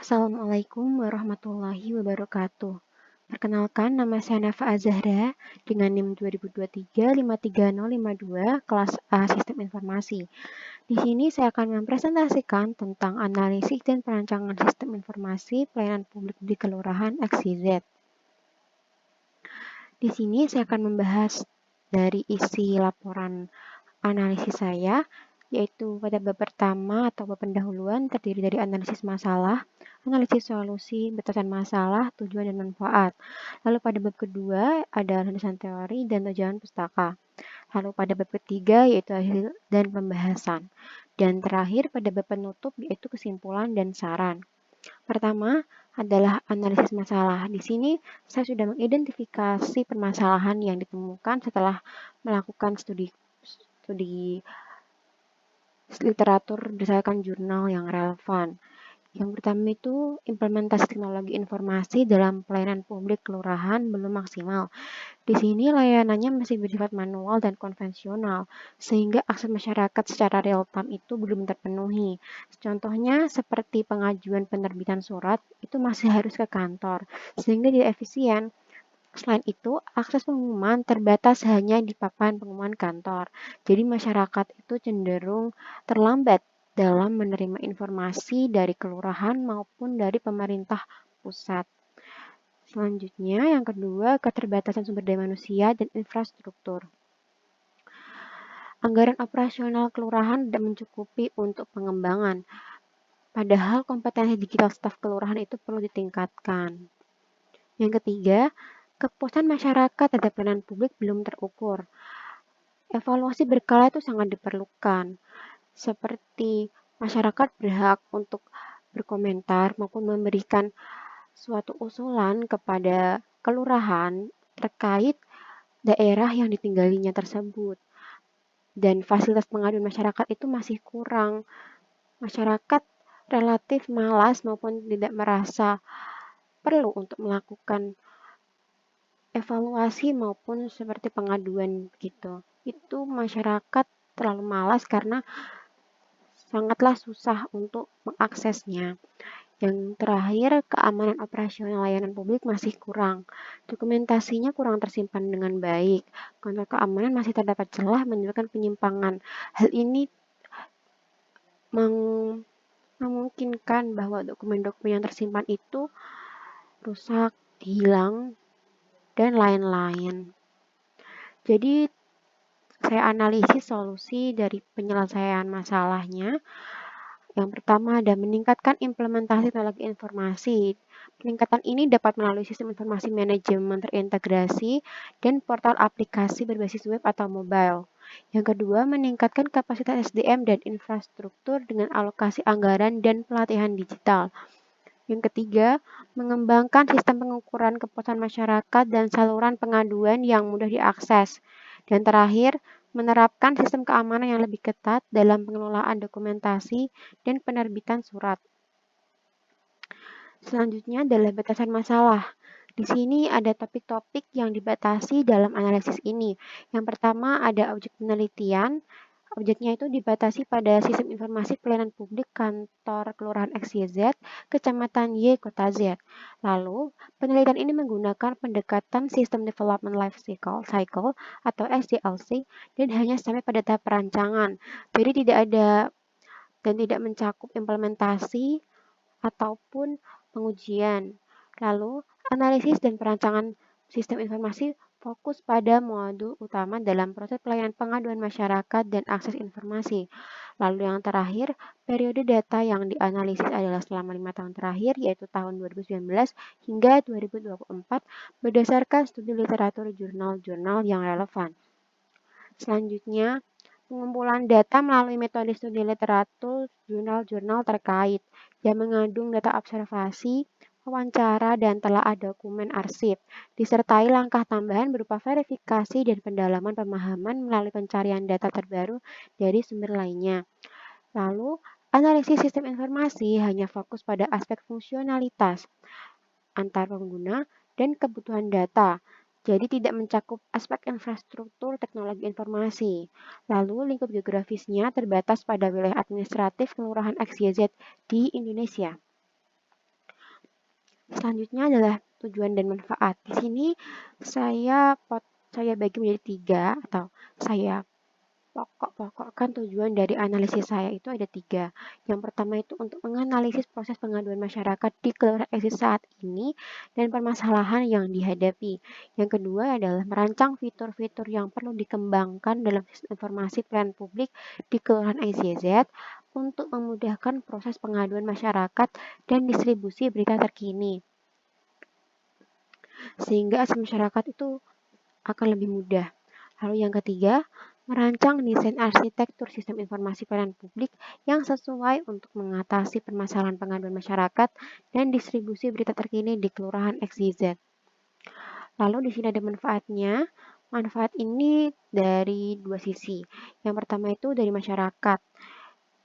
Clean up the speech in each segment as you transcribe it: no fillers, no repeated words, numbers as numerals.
Assalamualaikum warahmatullahi wabarakatuh. Perkenalkan, nama saya Nafa Azahra dengan NIM 2023-53052, kelas A Sistem Informasi. Di sini saya akan mempresentasikan tentang analisis dan perancangan sistem informasi pelayanan publik di Kelurahan XYZ. Di sini saya akan membahas dari isi laporan analisis saya, yaitu pada bab pertama atau bab pendahuluan terdiri dari analisis masalah, analisis solusi, batasan masalah, tujuan dan manfaat. Lalu pada bab kedua ada landasan teori dan tujuan pustaka. Lalu pada bab ketiga yaitu hasil dan pembahasan. Dan terakhir pada bab penutup yaitu kesimpulan dan saran. Pertama adalah analisis masalah. Di sini saya sudah mengidentifikasi permasalahan yang ditemukan setelah melakukan studi literatur berdasarkan jurnal yang relevan. Yang pertama itu implementasi teknologi informasi dalam pelayanan publik kelurahan belum maksimal. Di sini layanannya masih bersifat manual dan konvensional, sehingga akses masyarakat secara real time itu belum terpenuhi. Contohnya seperti pengajuan penerbitan surat itu masih harus ke kantor, sehingga tidak efisien. Selain itu, akses pengumuman terbatas hanya di papan pengumuman kantor. Jadi masyarakat itu cenderung terlambat dalam menerima informasi dari kelurahan maupun dari pemerintah pusat. Selanjutnya, yang kedua, keterbatasan sumber daya manusia dan infrastruktur. Anggaran operasional kelurahan tidak mencukupi untuk pengembangan, padahal kompetensi digital staf kelurahan itu perlu ditingkatkan. Yang ketiga, kepuasan masyarakat terhadap pelayanan publik belum terukur. Evaluasi berkala itu sangat diperlukan, seperti masyarakat berhak untuk berkomentar maupun memberikan suatu usulan kepada kelurahan terkait daerah yang ditinggalinya tersebut. Dan fasilitas pengaduan masyarakat itu masih kurang. Masyarakat relatif malas maupun tidak merasa perlu untuk melakukan evaluasi maupun seperti pengaduan gitu. Itu masyarakat terlalu malas karena sangatlah susah untuk mengaksesnya. Yang terakhir, keamanan operasional layanan publik masih kurang. Dokumentasinya kurang tersimpan dengan baik. Kontrol keamanan masih terdapat celah menyebabkan penyimpangan. Hal ini memungkinkan bahwa dokumen-dokumen yang tersimpan itu rusak, hilang, dan lain-lain. Jadi, saya analisis solusi dari penyelesaian masalahnya. Yang pertama ada meningkatkan implementasi teknologi informasi. Peningkatan ini dapat melalui sistem informasi manajemen terintegrasi dan portal aplikasi berbasis web atau mobile. Yang kedua, meningkatkan kapasitas SDM dan infrastruktur dengan alokasi anggaran dan pelatihan digital. Yang ketiga, mengembangkan sistem pengukuran kepuasan masyarakat dan saluran pengaduan yang mudah diakses. Dan terakhir, menerapkan sistem keamanan yang lebih ketat dalam pengelolaan dokumentasi dan penerbitan surat. Selanjutnya adalah batasan masalah. Di sini ada topik-topik yang dibatasi dalam analisis ini. Yang pertama ada objek penelitian. Objeknya itu dibatasi pada sistem informasi pelayanan publik kantor Kelurahan XYZ, Kecamatan Y, Kota Z. Lalu, penelitian ini menggunakan pendekatan System Development Life Cycle atau SDLC dan hanya sampai pada tahap perancangan. Jadi tidak ada dan tidak mencakup implementasi ataupun pengujian. Lalu, analisis dan perancangan sistem informasi fokus pada modul utama dalam proses pelayanan pengaduan masyarakat dan akses informasi. Lalu yang terakhir, periode data yang dianalisis adalah selama 5 tahun terakhir, yaitu tahun 2019 hingga 2024, berdasarkan studi literatur jurnal-jurnal yang relevan. Selanjutnya, pengumpulan data melalui metode studi literatur jurnal-jurnal terkait yang mengandung data observasi, wawancara, dan telaah dokumen arsip, disertai langkah tambahan berupa verifikasi dan pendalaman pemahaman melalui pencarian data terbaru dari sumber lainnya. Lalu, analisis sistem informasi hanya fokus pada aspek fungsionalitas antar pengguna dan kebutuhan data, jadi tidak mencakup aspek infrastruktur teknologi informasi. Lalu, lingkup geografisnya terbatas pada wilayah administratif Kelurahan XYZ di Indonesia. Selanjutnya adalah tujuan dan manfaat. Di sini saya bagi menjadi 3 atau saya pokokkan tujuan dari analisis saya itu ada 3. Yang pertama itu untuk menganalisis proses pengaduan masyarakat di kelurahan eksis saat ini dan permasalahan yang dihadapi. Yang kedua adalah merancang fitur-fitur yang perlu dikembangkan dalam sistem informasi pelayanan publik di kelurahan XYZ untuk memudahkan proses pengaduan masyarakat dan distribusi berita terkini. Sehingga akses masyarakat itu akan lebih mudah. Lalu yang ketiga, merancang desain arsitektur sistem informasi pelayanan publik yang sesuai untuk mengatasi permasalahan pengaduan masyarakat dan distribusi berita terkini di Kelurahan XYZ. Lalu di sini ada manfaatnya. Manfaat ini dari dua sisi. Yang pertama itu dari masyarakat.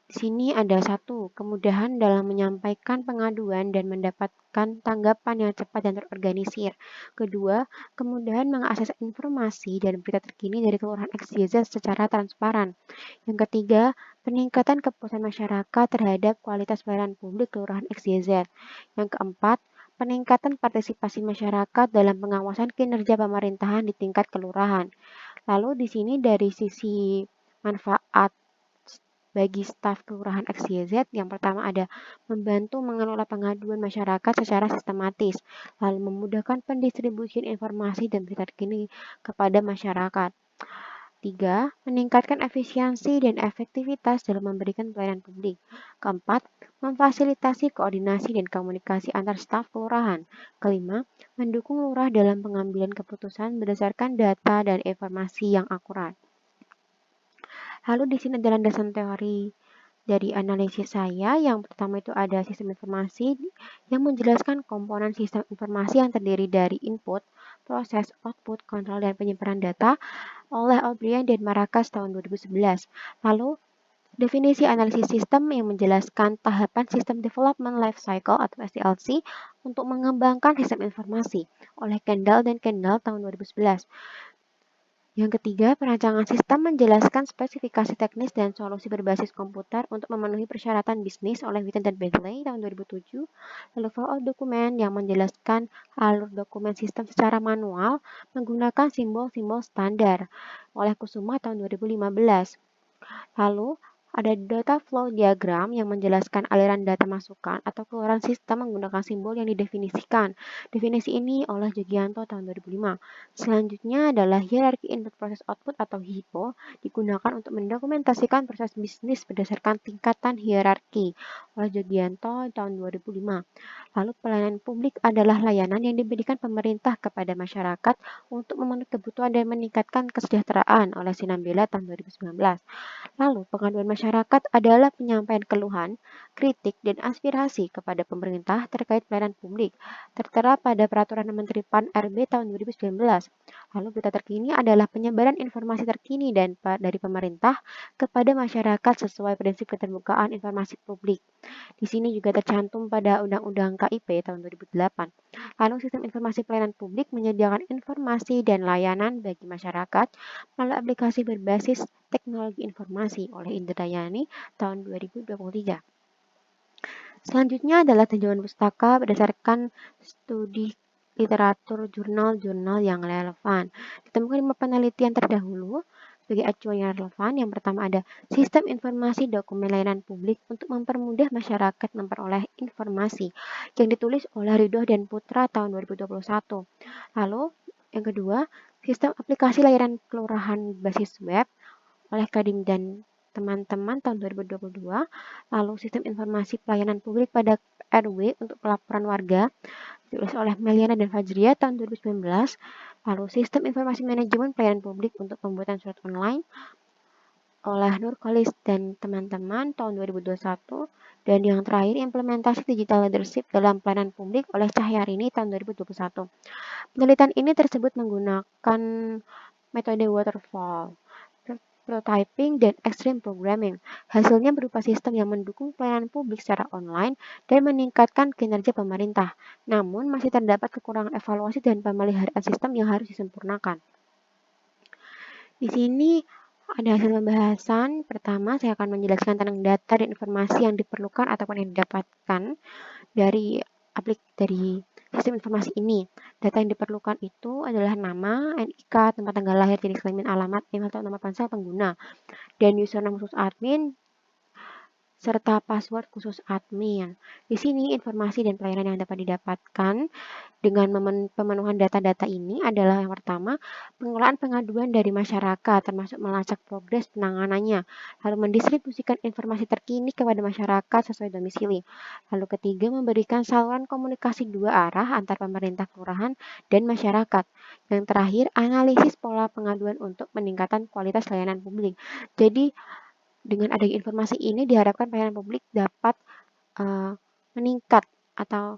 Di sini ada satu, kemudahan dalam menyampaikan pengaduan dan mendapatkan tanggapan yang cepat dan terorganisir. Kedua, kemudahan mengakses informasi dan berita terkini dari Kelurahan XYZ secara transparan. Yang ketiga, peningkatan kepuasan masyarakat terhadap kualitas pelayanan publik Kelurahan XYZ. Yang keempat, peningkatan partisipasi masyarakat dalam pengawasan kinerja pemerintahan di tingkat kelurahan. Lalu di sini dari sisi manfaat bagi staf Kelurahan XYZ, yang pertama ada membantu mengelola pengaduan masyarakat secara sistematis, lalu memudahkan pendistribusian informasi dan berita terkini kepada masyarakat. 3. Meningkatkan efisiensi dan efektivitas dalam memberikan pelayanan publik. Keempat, memfasilitasi koordinasi dan komunikasi antar staf kelurahan. Kelima, mendukung lurah dalam pengambilan keputusan berdasarkan data dan informasi yang akurat. Lalu di sini ada landasan teori dari analisis saya. Yang pertama itu ada sistem informasi yang menjelaskan komponen sistem informasi yang terdiri dari input, proses, output, kontrol, dan penyimpanan data oleh O'Brien dan Marcus tahun 2011. Lalu definisi analisis sistem yang menjelaskan tahapan System Development Life Cycle atau SDLC untuk mengembangkan sistem informasi oleh Kendall dan Kendall tahun 2011. Yang ketiga, perancangan sistem menjelaskan spesifikasi teknis dan solusi berbasis komputer untuk memenuhi persyaratan bisnis oleh Witten dan Bentley tahun 2007. Lalu flow dokumen yang menjelaskan alur dokumen sistem secara manual menggunakan simbol-simbol standar oleh Kusuma tahun 2015. Lalu ada data flow diagram yang menjelaskan aliran data masukan atau keluaran sistem menggunakan simbol yang didefinisikan. Definisi ini oleh Jogianto tahun 2005. Selanjutnya adalah hierarki input proses output atau HIPO digunakan untuk mendokumentasikan proses bisnis berdasarkan tingkatan hierarki oleh Jogianto tahun 2005. Lalu pelayanan publik adalah layanan yang diberikan pemerintah kepada masyarakat untuk memenuhi kebutuhan dan meningkatkan kesejahteraan oleh Sinambela tahun 2019. Lalu, pengaduan masyarakat adalah penyampaian keluhan, kritik, dan aspirasi kepada pemerintah terkait pelayanan publik, tertera pada Peraturan Menteri PAN RB tahun 2019. Lalu, berita terkini adalah penyebaran informasi terkini dari pemerintah kepada masyarakat sesuai prinsip keterbukaan informasi publik. Di sini juga tercantum pada Undang-Undang KIP tahun 2008. Lalu, sistem informasi pelayanan publik menyediakan informasi dan layanan bagi masyarakat melalui aplikasi berbasis teknologi informasi oleh Indrayani tahun 2023. Selanjutnya adalah tinjauan pustaka berdasarkan studi literatur jurnal-jurnal yang relevan. Ditemukan 5 penelitian terdahulu sebagai acuan yang relevan. Yang pertama ada sistem informasi dokumen layanan publik untuk mempermudah masyarakat memperoleh informasi yang ditulis oleh Ridho dan Putra tahun 2021. Lalu yang kedua, sistem aplikasi layanan kelurahan basis web oleh Kadin dan teman-teman tahun 2022. Lalu sistem informasi pelayanan publik pada RW untuk pelaporan warga ditulis oleh Meliana dan Fajria tahun 2019. Lalu sistem informasi manajemen pelayanan publik untuk pembuatan surat online oleh Nurkolis dan teman-teman tahun 2021. Dan yang terakhir, implementasi digital leadership dalam pelayanan publik oleh Cahyarini tahun 2021. Penelitian ini tersebut menggunakan metode waterfall, prototyping, dan extreme programming. Hasilnya berupa sistem yang mendukung pelayanan publik secara online dan meningkatkan kinerja pemerintah. Namun, masih terdapat kekurangan evaluasi dan pemeliharaan sistem yang harus disempurnakan. Di sini ada hasil pembahasan. Pertama, saya akan menjelaskan tentang data dan informasi yang diperlukan ataupun yang didapatkan dari sistem informasi ini. Data yang diperlukan itu adalah nama, NIK, tempat tanggal lahir, jenis kelamin, alamat, email atau nomor ponsel pengguna, dan username khusus admin, serta password khusus admin. Di sini informasi dan pelayanan yang dapat didapatkan dengan pemenuhan data-data ini adalah yang pertama, pengelolaan pengaduan dari masyarakat, termasuk melacak progres penanganannya, lalu mendistribusikan informasi terkini kepada masyarakat sesuai domisili. Lalu ketiga, memberikan saluran komunikasi dua arah antar pemerintah kelurahan dan masyarakat. Yang terakhir, analisis pola pengaduan untuk peningkatan kualitas layanan publik. Jadi, dengan adanya informasi ini diharapkan pelayanan publik dapat meningkat atau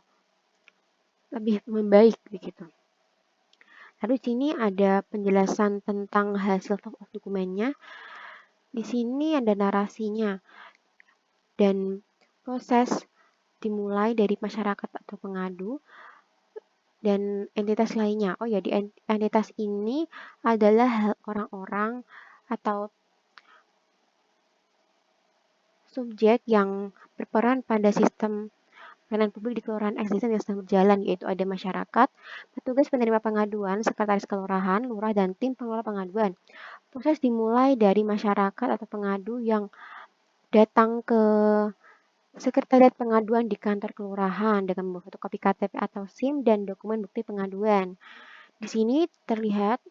lebih membaik begitu. Lalu di sini ada penjelasan tentang hasil top of dokumennya. Di sini ada narasinya dan proses dimulai dari masyarakat atau pengadu dan entitas lainnya. Oh ya, di entitas ini adalah orang-orang atau subjek yang berperan pada sistem pelayanan publik di kelurahan eksisten yang sedang berjalan, yaitu ada masyarakat, petugas penerima pengaduan, sekretaris kelurahan, lurah, dan tim pengelola pengaduan. Proses dimulai dari masyarakat atau pengadu yang datang ke sekretariat pengaduan di kantor kelurahan dengan membawa fotokopi KTP atau SIM dan dokumen bukti pengaduan. Di sini terlihat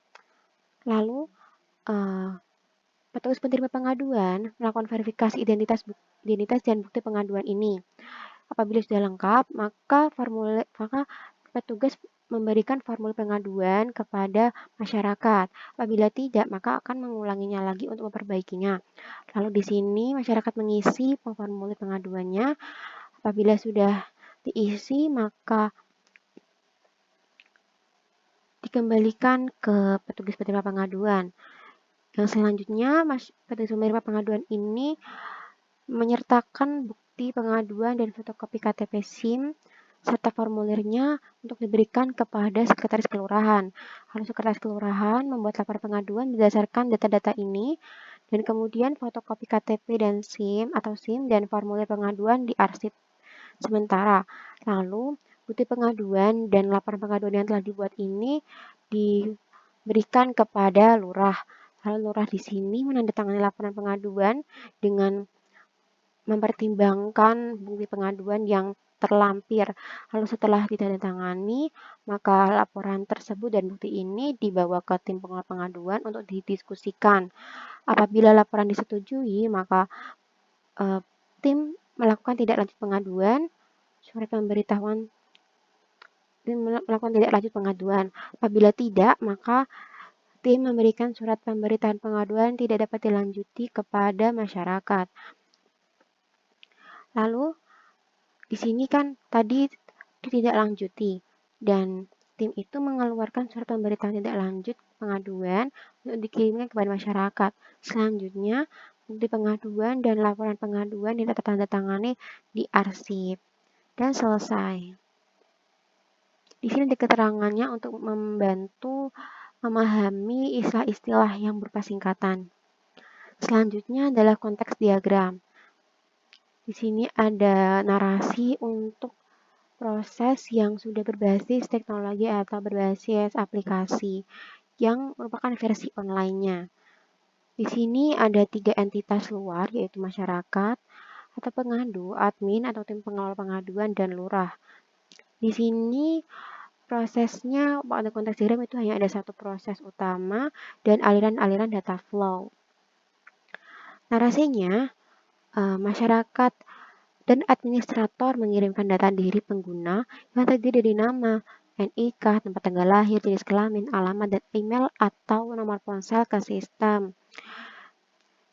lalu petugas penerima pengaduan melakukan verifikasi identitas dan bukti pengaduan ini. Apabila sudah lengkap, maka petugas memberikan formulir pengaduan kepada masyarakat. Apabila tidak, maka akan mengulanginya lagi untuk memperbaikinya. Lalu di sini masyarakat mengisi formulir pengaduannya. Apabila sudah diisi, maka dikembalikan ke petugas penerima pengaduan. Yang selanjutnya, petugas penerima pengaduan ini menyertakan bukti pengaduan dan fotokopi KTP SIM serta formulirnya untuk diberikan kepada sekretaris kelurahan. Lalu sekretaris kelurahan membuat laporan pengaduan berdasarkan data-data ini dan kemudian fotokopi KTP dan SIM atau SIM dan formulir pengaduan diarsip sementara. Lalu bukti pengaduan dan laporan pengaduan yang telah dibuat ini diberikan kepada lurah. Lalu lurah di sini menandatangani laporan pengaduan dengan mempertimbangkan bukti pengaduan yang terlampir. Lalu setelah ditandatangani, maka laporan tersebut dan bukti ini dibawa ke tim pengelola pengaduan untuk didiskusikan. Apabila laporan disetujui, maka tim melakukan tindak lanjut pengaduan, surat pemberitahuan tim melakukan tindak lanjut pengaduan. Apabila tidak, maka tim memberikan surat pemberitaan pengaduan tidak dapat dilanjuti kepada masyarakat. Lalu di sini kan tadi ditindaklanjuti dan tim itu mengeluarkan surat pemberitahuan tindak lanjut pengaduan untuk dikirimkan kepada masyarakat. Selanjutnya, bukti pengaduan dan laporan pengaduan ditandatangani diarsip dan selesai. Di sini ada keterangannya untuk membantu memahami istilah-istilah yang berupa singkatan. Selanjutnya adalah konteks diagram. Di sini ada narasi untuk proses yang sudah berbasis teknologi atau berbasis aplikasi yang merupakan versi online-nya. Di sini ada 3 entitas luar, yaitu masyarakat, atau pengadu, admin, atau tim pengelola pengaduan, dan lurah. Di sini prosesnya pada konteks diagram itu hanya ada satu proses utama dan aliran-aliran data flow. Narasinya, masyarakat dan administrator mengirimkan data diri pengguna yang terdiri dari nama, NIK, tempat tanggal lahir, jenis kelamin, alamat, dan email atau nomor ponsel ke sistem.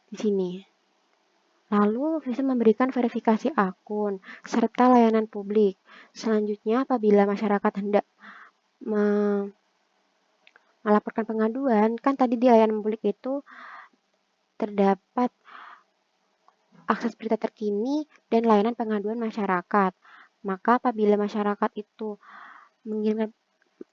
Di sini. Lalu, sistem memberikan verifikasi akun serta layanan publik. Selanjutnya, apabila masyarakat hendak melaporkan pengaduan, kan tadi di layanan publik itu terdapat akses berita terkini dan layanan pengaduan masyarakat. Maka apabila masyarakat itu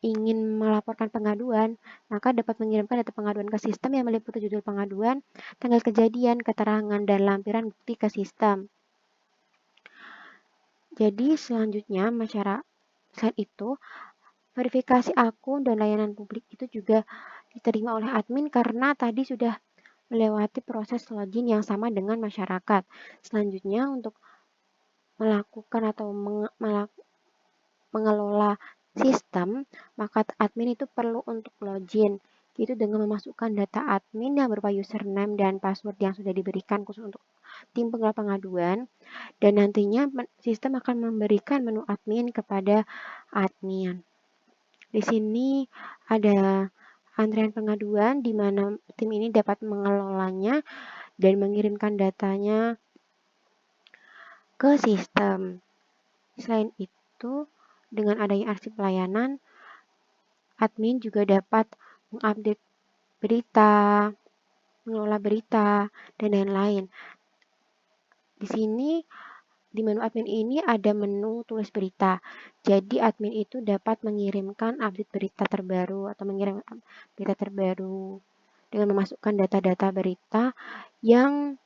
ingin melaporkan pengaduan, maka dapat mengirimkan data pengaduan ke sistem yang meliputi judul pengaduan, tanggal kejadian, keterangan, dan lampiran bukti ke sistem. Jadi selanjutnya Selain itu, verifikasi akun dan layanan publik itu juga diterima oleh admin karena tadi sudah melewati proses login yang sama dengan masyarakat. Selanjutnya, untuk melakukan atau mengelola sistem, maka admin itu perlu untuk login, itu dengan memasukkan data admin yang berupa username dan password yang sudah diberikan khusus untuk tim pengelola pengaduan, dan nantinya sistem akan memberikan menu admin kepada admin. Di sini ada antrian pengaduan di mana tim ini dapat mengelolanya dan mengirimkan datanya ke sistem. Selain itu, dengan adanya arsip pelayanan, admin juga dapat mengupdate berita, mengelola berita, dan lain-lain. Di sini, di menu admin ini ada menu tulis berita. Jadi admin itu dapat mengirimkan update berita terbaru atau mengirim berita terbaru dengan memasukkan data-data berita yang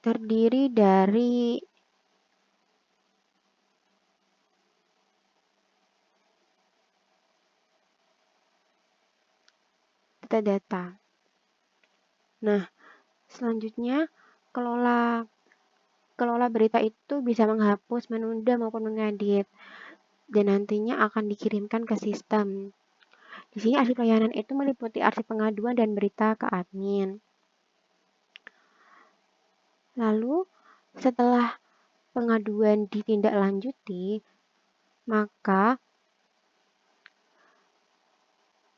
terdiri dari data-data. Nah, selanjutnya kelola berita itu bisa menghapus, menunda maupun mengedit dan nantinya akan dikirimkan ke sistem. Di sini arsip layanan itu meliputi arsip pengaduan dan berita ke admin. Lalu, setelah pengaduan ditindaklanjuti, maka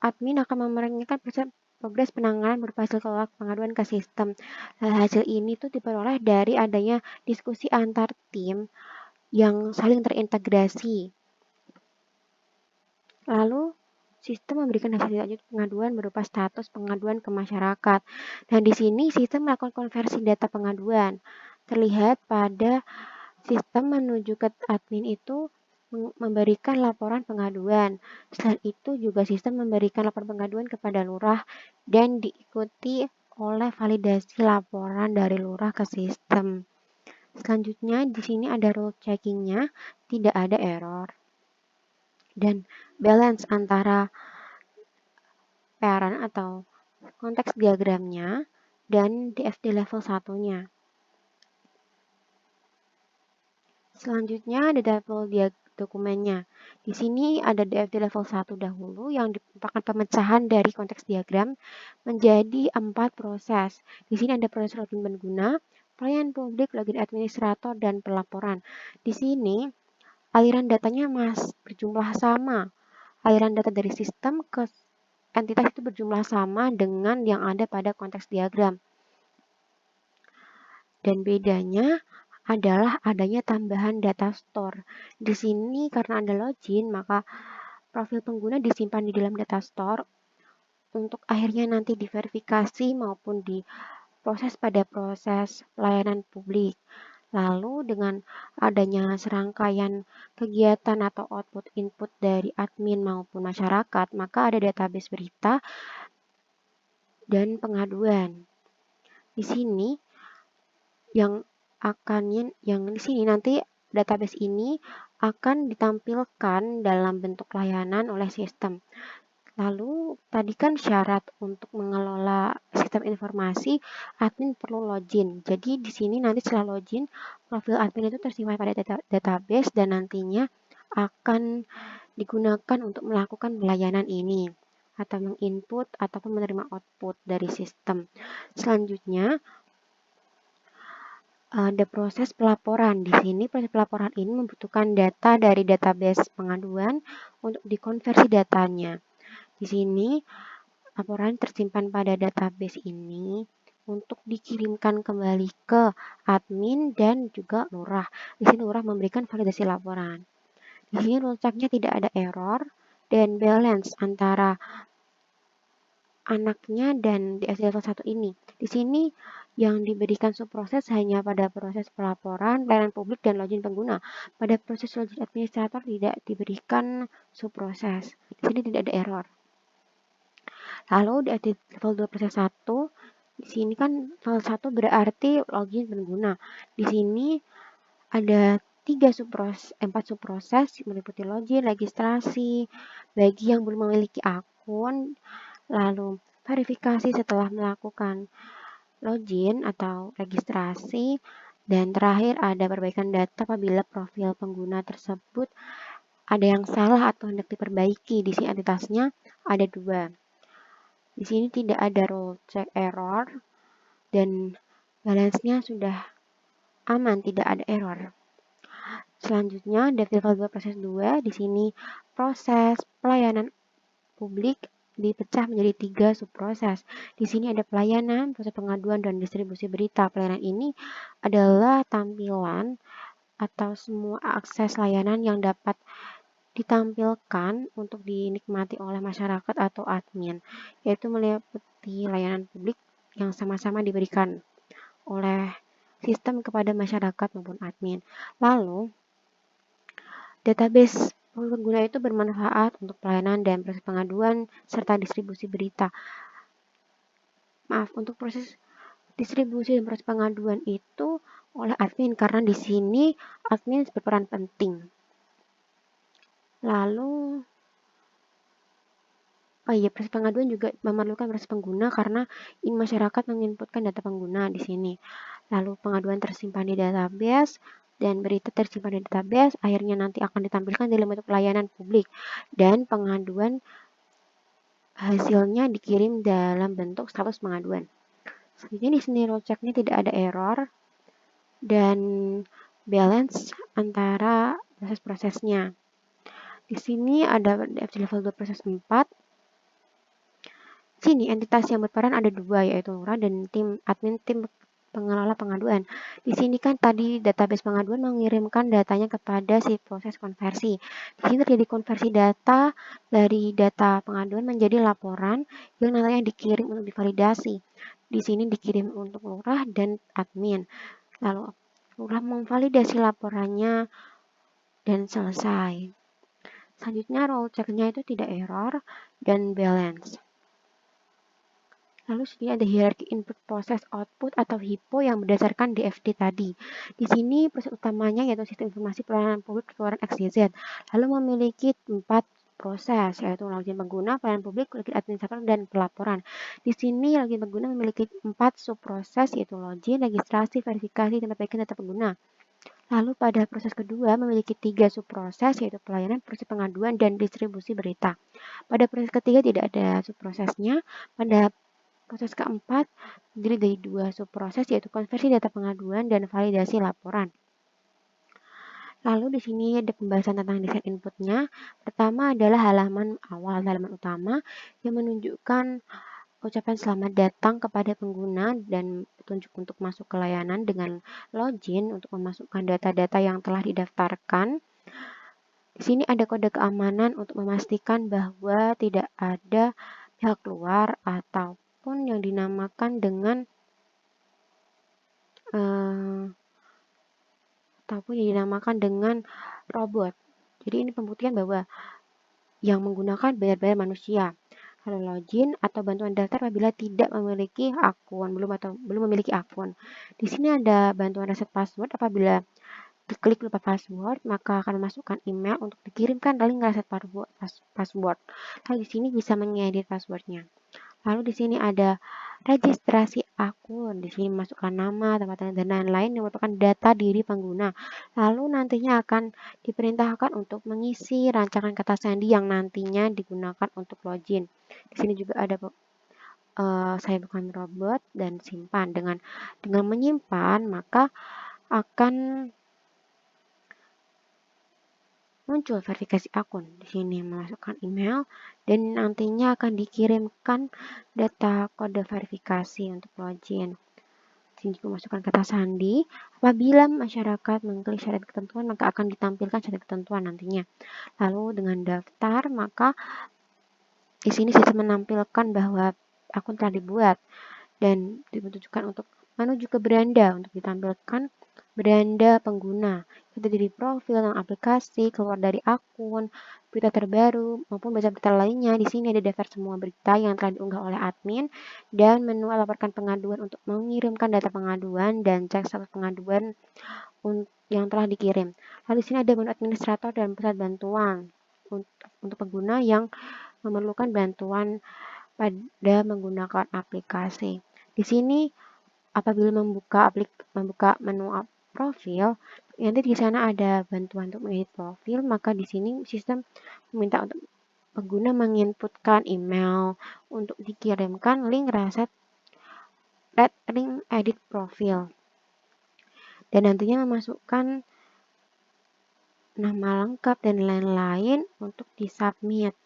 admin akan memerintahkan progres penanganan berupa hasil kelola pengaduan ke sistem. Hasil ini tuh diperoleh dari adanya diskusi antar tim yang saling terintegrasi. Lalu, sistem memberikan hasil lanjut pengaduan berupa status pengaduan ke masyarakat. Dan di sini sistem melakukan konversi data pengaduan. Terlihat pada sistem menuju ke admin itu memberikan laporan pengaduan. Selain itu juga sistem memberikan laporan pengaduan kepada lurah dan diikuti oleh validasi laporan dari lurah ke sistem. Selanjutnya di sini ada rule checking-nya, tidak ada error. Dan balance antara parent atau konteks diagramnya dan DFD level 1-nya. Selanjutnya ada level dokumennya. Di sini ada DFD level 1 dahulu yang merupakan pemecahan dari konteks diagram menjadi 4 proses. Di sini ada proses login pengguna, pelayanan publik, login administrator, dan pelaporan. Di sini aliran datanya berjumlah sama. Aliran data dari sistem ke entitas itu berjumlah sama dengan yang ada pada konteks diagram. Dan bedanya adalah adanya tambahan data store. Di sini karena ada login, maka profil pengguna disimpan di dalam data store untuk akhirnya nanti diverifikasi maupun diproses pada proses pelayanan publik. Lalu dengan adanya serangkaian kegiatan atau output input dari admin maupun masyarakat, maka ada database berita dan pengaduan. Di sini yang di sini nanti database ini akan ditampilkan dalam bentuk layanan oleh sistem. Lalu tadi kan syarat untuk mengelola sistem informasi admin perlu login. Jadi di sini nanti setelah login profil admin itu tersimpan pada database dan nantinya akan digunakan untuk melakukan pelayanan ini atau menginput ataupun menerima output dari sistem. Selanjutnya ada proses pelaporan. Di sini proses pelaporan ini membutuhkan data dari database pengaduan untuk dikonversi datanya. Di sini laporan tersimpan pada database ini untuk dikirimkan kembali ke admin dan juga lurah. Di sini lurah memberikan validasi laporan. Di sini runcaknya tidak ada error dan balance antara anaknya dan di level 1 ini. Di sini yang diberikan subproses hanya pada proses pelaporan, pelayanan publik, dan login pengguna. Pada proses login administrator tidak diberikan subproses. Di sini tidak ada error. Lalu di level 2 proses 1, di sini kan level 1 berarti login pengguna. Di sini ada 4 subproses meliputi login, registrasi, bagi yang belum memiliki akun, lalu verifikasi setelah melakukan login atau registrasi, dan terakhir ada perbaikan data apabila profil pengguna tersebut ada yang salah atau hendak diperbaiki. Di sini entitasnya ada 2. Di sini tidak ada role check error dan balance-nya sudah aman, tidak ada error. Selanjutnya, level 2 proses 2, di sini proses pelayanan publik dipecah menjadi 3 subproses. Di sini ada pelayanan, proses pengaduan, dan distribusi berita. Pelayanan ini adalah tampilan atau semua akses layanan yang dapat ditampilkan untuk dinikmati oleh masyarakat atau admin, yaitu meliputi layanan publik yang sama-sama diberikan oleh sistem kepada masyarakat maupun admin. Lalu, database pengguna itu bermanfaat untuk pelayanan dan proses pengaduan serta distribusi berita. Untuk proses distribusi dan proses pengaduan itu oleh admin karena di sini admin berperan penting. Lalu, proses pengaduan juga memerlukan proses pengguna karena masyarakat menginputkan data pengguna di sini. Lalu pengaduan tersimpan di database dan berita tersimpan di database akhirnya nanti akan ditampilkan dalam bentuk pelayanan publik dan pengaduan hasilnya dikirim dalam bentuk status pengaduan. Selanjutnya di sini role check-nya tidak ada error dan balance antara proses-prosesnya. Di sini ada level 2 proses 4. Sini entitas yang berperan ada 2, yaitu lurah dan tim admin tim pengelola pengaduan. Di sini kan tadi database pengaduan mengirimkan datanya kepada si proses konversi. Di sini terjadi konversi data dari data pengaduan menjadi laporan yang nantinya dikirim untuk divalidasi. Di sini dikirim untuk lurah dan admin. Lalu lurah memvalidasi laporannya dan selesai. Selanjutnya role check-nya itu tidak error dan balance. Lalu sini ada hierarki input proses output atau HIPO yang berdasarkan DFD tadi. Di sini proses utamanya yaitu sistem informasi pelayanan publik keluaran XYZ. Lalu memiliki 4 proses yaitu login pengguna, pelayanan publik, login administrator, dan pelaporan. Di sini login pengguna memiliki 4 subproses yaitu login, registrasi, verifikasi, dan perbaikan data pengguna. Lalu pada proses kedua memiliki 3 subproses yaitu pelayanan, proses pengaduan, dan distribusi berita. Pada proses ketiga tidak ada subprosesnya. Pada proses keempat terdiri dari 2 subproses yaitu konversi data pengaduan dan validasi laporan. Lalu di sini ada pembahasan tentang desain inputnya. Pertama adalah halaman awal, halaman utama yang menunjukkan ucapan selamat datang kepada pengguna dan petunjuk untuk masuk ke layanan dengan login untuk memasukkan data-data yang telah didaftarkan. Di sini ada kode keamanan untuk memastikan bahwa tidak ada pihak luar ataupun yang dinamakan dengan robot. Jadi ini pembuktian bahwa yang menggunakan benar-benar manusia. Lalu login atau bantuan daftar apabila tidak memiliki akun, belum memiliki akun. Di sini ada bantuan reset password apabila diklik lupa password, maka akan memasukkan email untuk dikirimkan link reset password. Lalu di sini bisa mengedit passwordnya. Lalu di sini ada registrasi akun. Di sini masukkan nama, tempat dan lain-lain yang merupakan data diri pengguna. Lalu nantinya akan diperintahkan untuk mengisi rancangan kata sandi yang nantinya digunakan untuk login. Di sini juga ada saya bukan robot dan simpan. Dengan menyimpan maka akan muncul verifikasi akun. Di sini memasukkan email dan nantinya akan dikirimkan data kode verifikasi untuk login. Di sini juga masukkan kata sandi. Apabila masyarakat mengklik syarat ketentuan, maka akan ditampilkan syarat ketentuan nantinya. Lalu dengan daftar, maka di sini sistem menampilkan bahwa akun telah dibuat dan ditunjukkan untuk menuju ke beranda untuk ditampilkan beranda pengguna, itu dari profil dan aplikasi, keluar dari akun, berita terbaru, maupun baca berita lainnya. Di sini ada daftar semua berita yang telah diunggah oleh admin dan menu laporkan pengaduan untuk mengirimkan data pengaduan dan cek status pengaduan yang telah dikirim. Lalu di sini ada menu administrator dan pusat bantuan untuk pengguna yang memerlukan bantuan pada menggunakan aplikasi. Di sini apabila membuka menu profil, nanti di sana ada bantuan untuk mengedit profil, maka di sini sistem meminta untuk pengguna menginputkan email untuk dikirimkan link link edit profil dan nantinya memasukkan nama lengkap dan lain-lain untuk disubmit.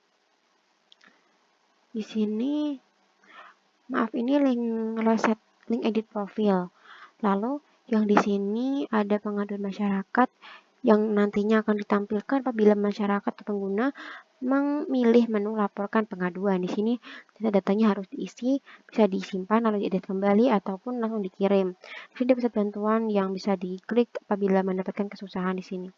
Di sini, maaf, ini link edit profil. Lalu yang di sini ada pengaduan masyarakat yang nantinya akan ditampilkan apabila masyarakat atau pengguna memilih menu laporkan pengaduan. Di sini data-datanya harus diisi, bisa disimpan lalu diedit kembali ataupun langsung dikirim. Di sini ada pusat bantuan yang bisa diklik apabila mendapatkan kesusahan di sini.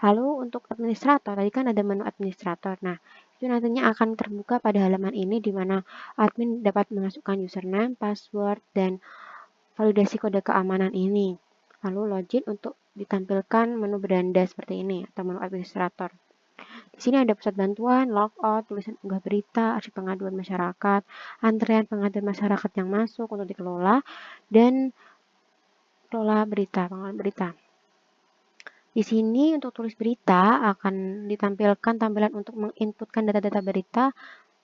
Lalu untuk administrator, tadi kan ada menu administrator. Nah, itu nantinya akan terbuka pada halaman ini di mana admin dapat memasukkan username, password, dan validasi kode keamanan ini. Lalu login untuk ditampilkan menu beranda seperti ini atau menu administrator. Di sini ada pusat bantuan, logout, tulisan unggah berita, arsip pengaduan masyarakat, antrean pengaduan masyarakat yang masuk untuk dikelola, dan kelola pengelola berita. Di sini untuk tulis berita akan ditampilkan tampilan untuk menginputkan data-data berita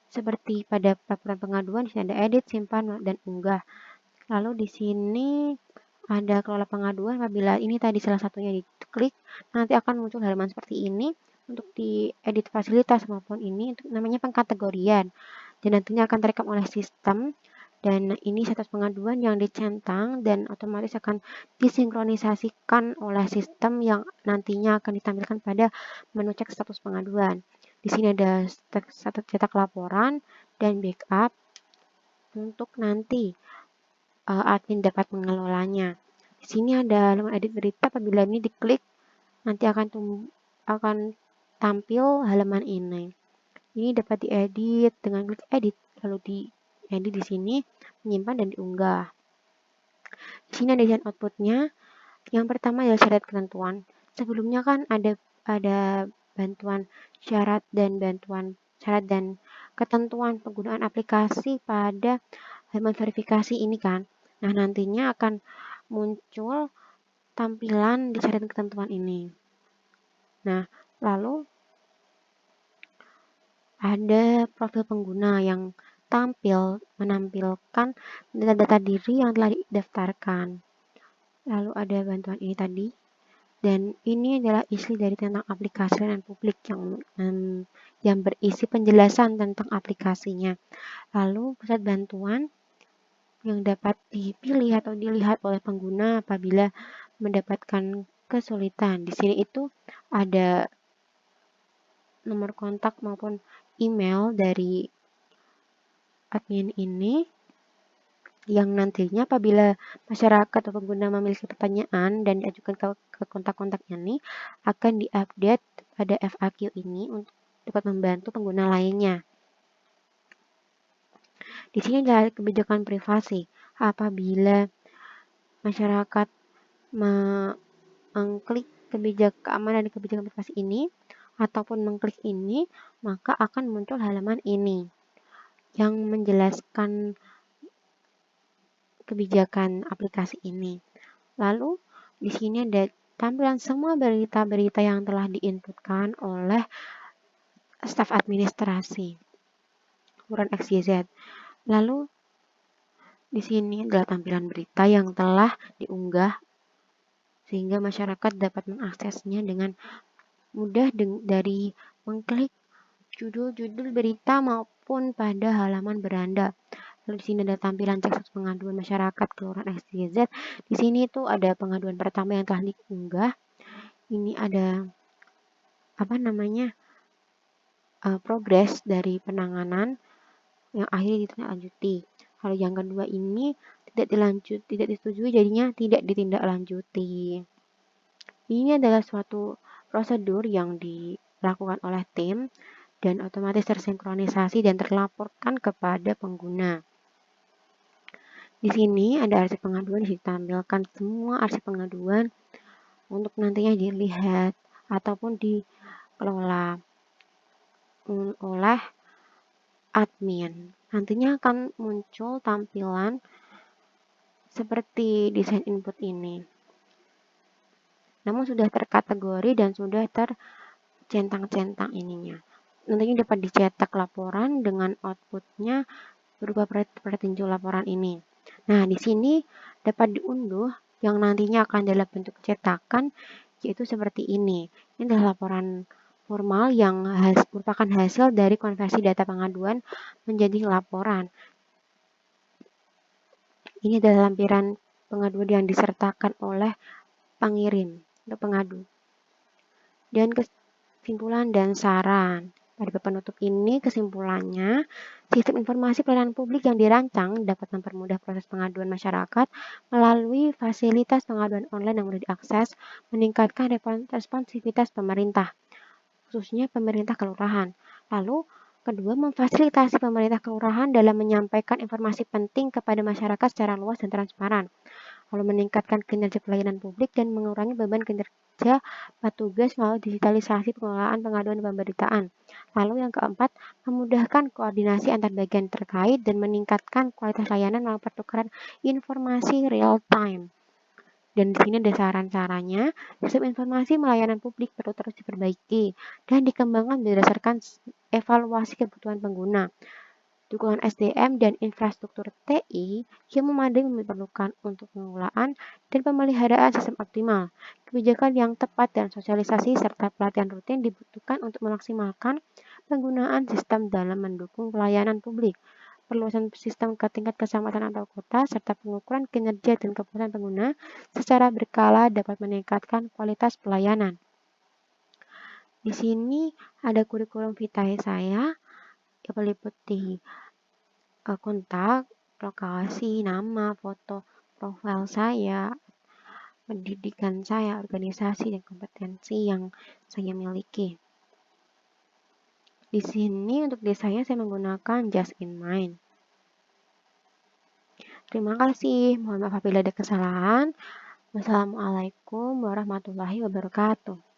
seperti pada laporan pengaduan. Di sini ada edit, simpan, dan unggah. Lalu di sini ada kelola pengaduan. Apabila ini tadi salah satunya diklik, nanti akan muncul halaman seperti ini untuk diedit fasilitas maupun ini untuk namanya pengkategorian dan nantinya akan terekam oleh sistem dan ini status pengaduan yang dicentang dan otomatis akan disinkronisasikan oleh sistem yang nantinya akan ditampilkan pada menu cek status pengaduan. Di sini ada cetak laporan dan backup untuk nanti admin dapat mengelolanya. Di sini ada halaman edit berita, apabila ini diklik nanti akan tampil halaman ini. Ini dapat diedit dengan klik edit, lalu diedit di sini, menyimpan dan diunggah. Di sini ada desain outputnya. Yang pertama adalah syarat ketentuan. Sebelumnya kan ada bantuan syarat dan ketentuan penggunaan aplikasi pada halaman verifikasi ini kan. Nah, nantinya akan muncul tampilan di syarat dan ketentuan ini. Nah, lalu ada profil pengguna yang menampilkan data-data diri yang telah didaftarkan. Lalu ada bantuan ini tadi. Dan ini adalah isi dari tentang aplikasi layanan publik yang berisi penjelasan tentang aplikasinya. Lalu pusat bantuan yang dapat dipilih atau dilihat oleh pengguna apabila mendapatkan kesulitan. Di sini itu ada nomor kontak maupun email dari admin ini yang nantinya apabila masyarakat atau pengguna memiliki pertanyaan dan diajukan ke kontak-kontak ini akan diupdate pada FAQ ini untuk dapat membantu pengguna lainnya. Di sini ada kebijakan privasi. Apabila masyarakat mengklik keamanan dan kebijakan privasi ini ataupun mengklik ini, maka akan muncul halaman ini yang menjelaskan kebijakan aplikasi ini. Lalu di sini ada tampilan semua berita-berita yang telah diinputkan oleh staf administrasi Kelurahan XYZ. Lalu di sini adalah tampilan berita yang telah diunggah sehingga masyarakat dapat mengaksesnya dengan mudah dari mengklik judul-judul berita maupun pada halaman beranda. Lalu di sini ada tampilan cek status pengaduan masyarakat Kelurahan XYZ. Di sini tuh ada pengaduan pertama yang telah diunggah. Ini ada progres dari penanganan yang akhirnya ditindaklanjuti. Kalau yang kedua ini tidak disetujui, jadinya tidak ditindaklanjuti. Ini adalah suatu prosedur yang dilakukan oleh tim dan otomatis tersinkronisasi dan terlaporkan kepada pengguna. Di sini ada arsip pengaduan, ditampilkan semua arsip pengaduan untuk nantinya dilihat ataupun dikelola oleh admin. Nantinya akan muncul tampilan seperti desain input ini. Namun sudah terkategori dan sudah tercentang-centang ininya. Nantinya dapat dicetak laporan dengan outputnya berupa petinju laporan ini. Nah, di sini dapat diunduh yang nantinya akan dalam bentuk cetakan, yaitu seperti ini. Ini adalah laporan formal yang merupakan hasil dari konversi data pengaduan menjadi laporan. Ini adalah lampiran pengaduan yang disertakan oleh pengirim untuk pengadu. Dan kesimpulan dan saran. Pada penutup ini kesimpulannya, sistem informasi pelayanan publik yang dirancang dapat mempermudah proses pengaduan masyarakat melalui fasilitas pengaduan online yang mudah diakses, meningkatkan responsivitas pemerintah, khususnya pemerintah kelurahan. Lalu, kedua, memfasilitasi pemerintah kelurahan dalam menyampaikan informasi penting kepada masyarakat secara luas dan transparan. Lalu meningkatkan kinerja pelayanan publik dan mengurangi beban kinerja petugas melalui digitalisasi pengelolaan pengaduan dan pemberitaan. Lalu yang keempat, memudahkan koordinasi antar bagian terkait dan meningkatkan kualitas layanan melalui pertukaran informasi real time. Dan di sini ada saran-sarannya, sistem informasi melayanan publik perlu terus diperbaiki dan dikembangkan berdasarkan evaluasi kebutuhan pengguna. Dukungan SDM dan infrastruktur TI yang memadai diperlukan untuk pengelolaan dan pemeliharaan sistem optimal. Kebijakan yang tepat dan sosialisasi serta pelatihan rutin dibutuhkan untuk memaksimalkan penggunaan sistem dalam mendukung pelayanan publik. Perluasan sistem ke tingkat kecamatan atau kota serta pengukuran kinerja dan kepuasan pengguna secara berkala dapat meningkatkan kualitas pelayanan. Di sini ada kurikulum vitae saya yang meliputi kontak, lokasi, nama, foto, profil saya, pendidikan saya, organisasi, dan kompetensi yang saya miliki. Di sini untuk desainnya saya menggunakan Just in Mind. Terima kasih. Mohon maaf apabila ada kesalahan. Wassalamualaikum warahmatullahi wabarakatuh.